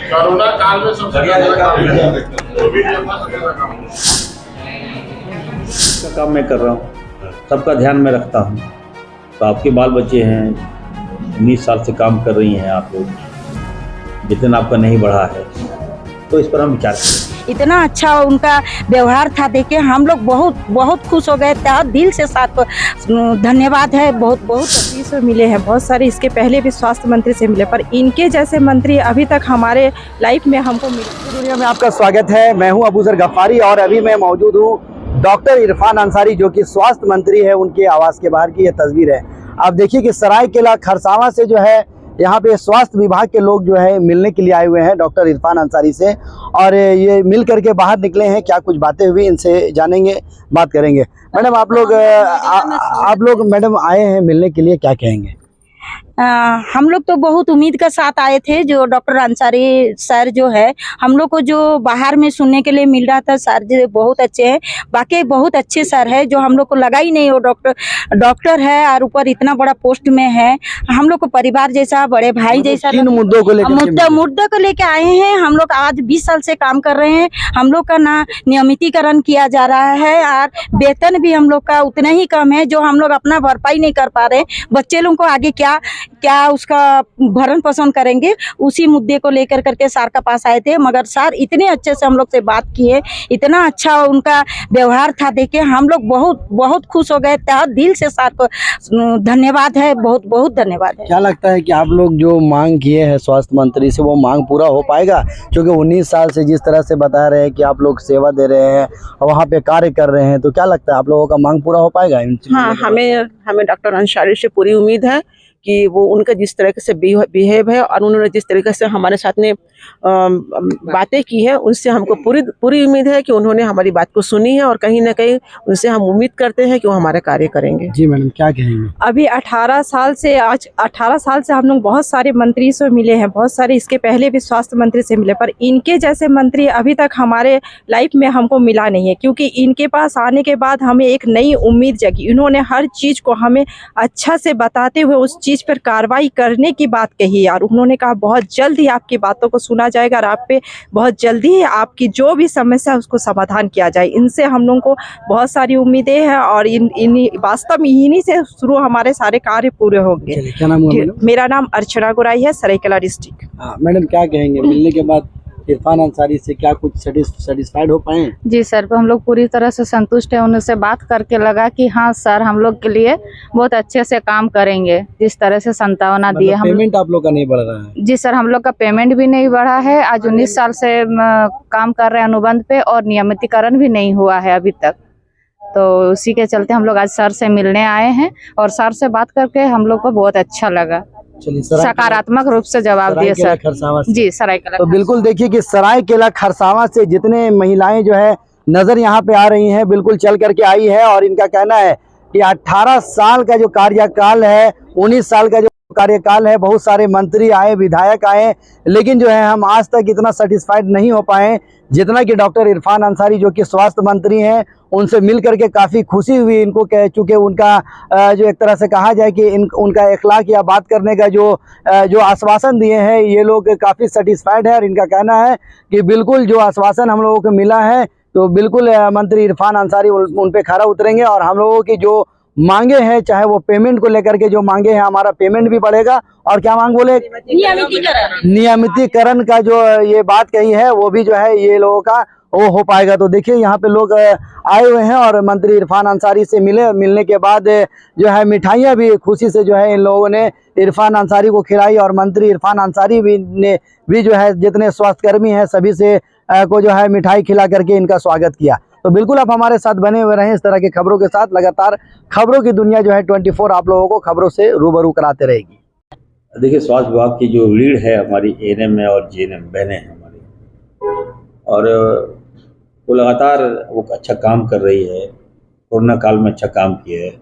Corona काल में सबसे ज्यादा काम मैं कर रहा हूँ, सबका ध्यान में रखता हूँ। तो आपके बाल बच्चे हैं, 19 साल से काम कर रही हैं आप लोग, वेतन आपका नहीं बढ़ा है, तो इस पर हम विचार करें। इतना अच्छा उनका व्यवहार था, देखे हम लोग बहुत बहुत खुश हो गए। दिल से साथ धन्यवाद है, बहुत बहुत से मिले हैं, बहुत सारे इसके पहले भी स्वास्थ्य मंत्री से मिले, पर इनके जैसे मंत्री अभी तक हमारे लाइफ में हमको मिले। दुनिया में आपका स्वागत है। मैं हूं अबूजर गफ्फारी और अभी मैं मौजूद हूं डॉक्टर इरफान अंसारी, जो कि स्वास्थ्य मंत्री है। उनके आवास के बाहर की ये तस्वीर है। आप देखिए कि सरायकेला खरसावां से जो है यहाँ पे स्वास्थ्य विभाग के लोग जो है मिलने के लिए आए हुए हैं डॉक्टर इरफान अंसारी से, और ये मिल करके बाहर निकले हैं। क्या कुछ बातें हुई, इनसे जानेंगे, बात करेंगे। मैडम आप लोग मैडम आए हैं मिलने के लिए, क्या कहेंगे? हम लोग तो बहुत उम्मीद के साथ आए थे। जो डॉक्टर अंसारी सर जो है, हम लोग को जो बाहर में सुनने के लिए मिल रहा था, सर जी बहुत अच्छे हैं, बाकी बहुत अच्छे सर है, जो हम लोग को लगा ही नहीं वो डॉक्टर है और ऊपर इतना बड़ा पोस्ट में है। हम लोग को परिवार जैसा, बड़े भाई जैसा। मुद्दों को लेके आए हैं। हम लोग आज 20 साल से काम कर रहे हैं। हम लोग का ना नियमितीकरण किया जा रहा है और वेतन भी हम लोग का उतना ही कम है, जो हम लोग अपना भरपाई नहीं कर पा रहे। बच्चे लोगों को आगे क्या उसका भरण पोषण करेंगे, उसी मुद्दे को लेकर करके सर का पास आए थे। मगर सर इतने अच्छे से हम लोग से बात किए, इतना अच्छा उनका व्यवहार था, देखे हम लोग बहुत बहुत खुश हो गए। दिल से सर को धन्यवाद है, बहुत बहुत धन्यवाद है। क्या लगता है कि आप लोग जो मांग किए हैं स्वास्थ्य मंत्री से, वो मांग पूरा हो पाएगा? क्योंकि 19 साल से जिस तरह से बता रहे हैं कि आप लोग सेवा दे रहे हैं और वहाँ पे कार्य कर रहे हैं, तो क्या लगता है आप लोगों का मांग पूरा हो पाएगा? हाँ, हमें डॉक्टर अंसारी से पूरी उम्मीद है कि वो उनका जिस तरीके से बिहेव है और उन्होंने जिस तरीके से हमारे साथ में बातें की है, उनसे हमको पूरी उम्मीद है कि उन्होंने हमारी बात को सुनी है और कहीं ना कहीं उनसे हम उम्मीद करते हैं कि वो हमारे कार्य करेंगे। जी मैडम, क्या कहेंगे? अभी 18 साल से हम लोग बहुत सारे मंत्री से मिले हैं, बहुत सारे इसके पहले भी स्वास्थ्य मंत्री से मिले, पर इनके जैसे मंत्री अभी तक हमारे लाइफ में हमको मिला नहीं है। क्योंकि इनके पास आने के बाद हमें एक नई उम्मीद जगी। इन्होंने हर चीज़ को हमें अच्छा से बताते हुए उस चीज़ पर कार्रवाई करने की बात कही, और उन्होंने कहा बहुत जल्द ही आपकी बातों को सुना जाएगा और आप पे बहुत जल्दी ही आपकी जो भी समस्या है उसको समाधान किया जाए। इनसे हम लोगों को बहुत सारी उम्मीदें हैं और वास्तव में इन्हीं से शुरू हमारे सारे कार्य पूरे होंगे। क्या नाम है? मेरा नाम अर्चना गोराई है, सरायकेला डिस्ट्रिक्ट। मैडम क्या कहेंगे, मिलने के बाद इरफान अंसारी से क्या कुछ सेटिस्फाइड हो पाए? जी सर, हम लोग पूरी तरह से संतुष्ट हैं। उनसे बात करके लगा कि हाँ सर हम लोग के लिए बहुत अच्छे से काम करेंगे। जिस तरह से संतावना दिए, हम पेमेंट आप लोग का नहीं बढ़ रहा है? जी सर, हम लोग का पेमेंट भी नहीं बढ़ा है। आज 19 साल से काम कर रहे हैं अनुबंध पे, और नियमितीकरण भी नहीं हुआ है अभी तक। तो उसी के चलते हम लोग आज सर से मिलने आए हैं और सर से बात करके हम लोग को बहुत अच्छा लगा। सकारात्मक रूप से जवाब दिए सर। जी सरायकेला। तो बिल्कुल देखिए कि सरायकेला खरसावां से जितने महिलाएं जो है नजर यहाँ पे आ रही हैं, बिल्कुल चल करके आई है, और इनका कहना है कि 18 साल का जो कार्यकाल है, 19 साल का जो कार्यकाल है, बहुत सारे मंत्री आए, विधायक आए, लेकिन जो है हम आज तक इतना सेटिस्फाइड नहीं हो पाए जितना कि डॉक्टर इरफान अंसारी जो कि स्वास्थ्य मंत्री हैं, उनसे मिल करके काफ़ी खुशी हुई इनको। कह चुके उनका जो एक तरह से कहा जाए कि उनका इखलाक या बात करने का जो आश्वासन दिए हैं, ये लोग काफ़ी सेटिस्फाइड है। और इनका कहना है कि बिल्कुल जो आश्वासन हम लोगों को मिला है, तो बिल्कुल मंत्री इरफान अंसारी उन पे खरा उतरेंगे, और हम लोगों की जो मांगे हैं, चाहे वो पेमेंट को लेकर के जो मांगे हैं, हमारा पेमेंट भी बढ़ेगा। और क्या मांग बोले? नियमितीकरण का जो ये बात कही है, वो भी जो है ये लोगों का वो हो पाएगा। तो देखिए यहाँ पे लोग आए हुए हैं और मंत्री इरफान अंसारी से मिलने के बाद जो है मिठाइयाँ भी खुशी से जो है इन लोगों ने इरफान अंसारी को खिलाई, और मंत्री इरफान अंसारी ने भी जो है जितने स्वास्थ्यकर्मी हैं सभी से को जो है मिठाई खिला करके इनका स्वागत किया। तो बिल्कुल आप हमारे साथ बने हुए रहें इस तरह की खबरों के साथ। लगातार खबरों की दुनिया जो है 24 आप लोगों को खबरों से रूबरू कराते रहेगी। देखिए, स्वास्थ्य विभाग की जो लीड है हमारी एएनएम और जीएनएम बहनें हैं हमारी, और वो लगातार वो अच्छा काम कर रही है। कोरोना काल में अच्छा काम किया है।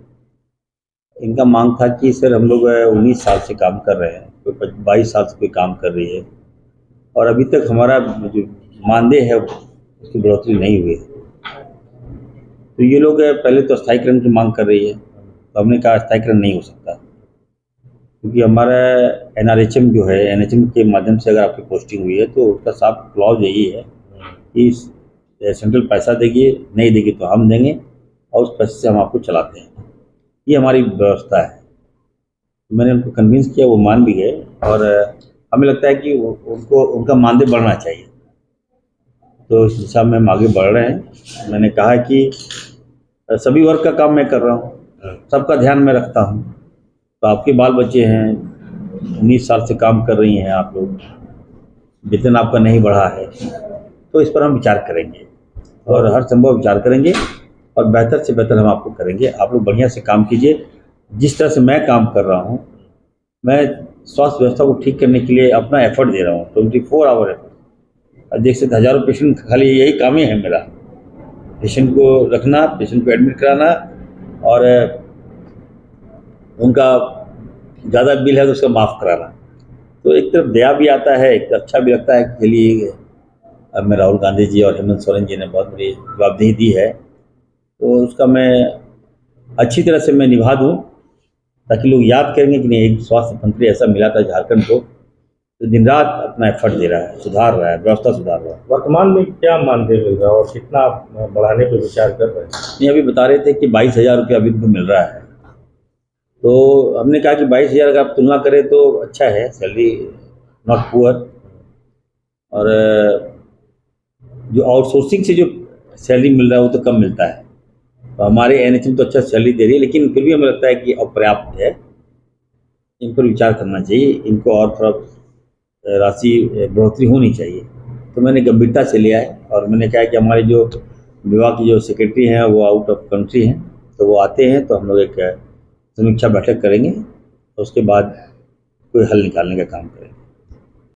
इनका मांग था कि सर हम लोग 19 साल से काम कर रहे हैं, कोई 22 साल से कोई काम कर रही है, और अभी तक हमारा जो मानदेय है उसकी बढ़ोतरी नहीं हुई है। तो ये लोग पहले तो स्थायीकरण की मांग कर रही है, तो हमने कहा स्थायीकरण नहीं हो सकता, क्योंकि हमारा NRHM जो है, NHM के माध्यम से अगर आपकी पोस्टिंग हुई है तो उसका साफ क्लॉज यही है कि सेंट्रल पैसा देगी, नहीं देगी तो हम देंगे और उस पैसे से हम आपको चलाते हैं। ये हमारी व्यवस्था है। मैंने उनको कन्विंस किया, वो मान भी गए और हमें लगता है कि उनको उनका मानदेय बढ़ना चाहिए, तो इस दिशा में हम आगे बढ़ रहे हैं। मैंने कहा कि सभी वर्ग का काम मैं कर रहा हूँ, सबका ध्यान में रखता हूँ। तो आपके बाल बच्चे हैं, 19 साल से काम कर रही हैं आप लोग, वेतन आपका नहीं बढ़ा है, तो इस पर हम विचार करेंगे और हर संभव विचार करेंगे और बेहतर से बेहतर हम आपको करेंगे। आप लोग बढ़िया से काम कीजिए। जिस तरह से मैं काम कर रहा हूँ, मैं स्वास्थ्य व्यवस्था को ठीक करने के लिए अपना एफर्ट दे रहा हूँ, 24 आवर एफर्ट। देख सकते हज़ारों पेशेंट, खाली यही काम ही है मेरा, पेशेंट को रखना, पेशेंट को एडमिट कराना और उनका ज़्यादा बिल है तो उसका माफ़ कराना। तो एक तरफ दया भी आता है, एक अच्छा भी लगता है कि चलिए अब मैं राहुल गांधी जी और हेमंत सोरेन जी ने बहुत बड़ी जवाबदेही दी है, तो उसका मैं अच्छी तरह से मैं निभा दूँ, ताकि लोग याद करेंगे कि नहीं, एक स्वास्थ्य मंत्री ऐसा मिला था झारखंड को तो दिन रात अपना एफर्ट दे रहा है, सुधार रहा है, व्यवस्था सुधार रहा है। वर्तमान में क्या मानदेय मिल रहा है और कितना आप बढ़ाने पर विचार कर रहे हैं? ये अभी बता रहे थे कि 22,000 रुपया अभी उनको मिल रहा है, तो हमने कहा कि 22,000 अगर आप तुलना करें तो अच्छा है, सैलरी नॉट पुअर। और जो आउटसोर्सिंग से जो सैलरी मिल रहा है वो तो कम मिलता है, तो हमारे NHM तो अच्छा सैलरी दे रही है, लेकिन फिर भी हमें लगता है कि अपर्याप्त है, इन पर विचार करना चाहिए, इनको और थोड़ा राशि बढ़ोतरी होनी चाहिए। तो मैंने गंभीरता से लिया है और मैंने कहा कि हमारे जो विभाग की जो सेक्रेटरी हैं वो आउट ऑफ कंट्री हैं, तो वो आते हैं तो हम लोग एक समीक्षा बैठक करेंगे, तो उसके बाद कोई हल निकालने का काम करेंगे।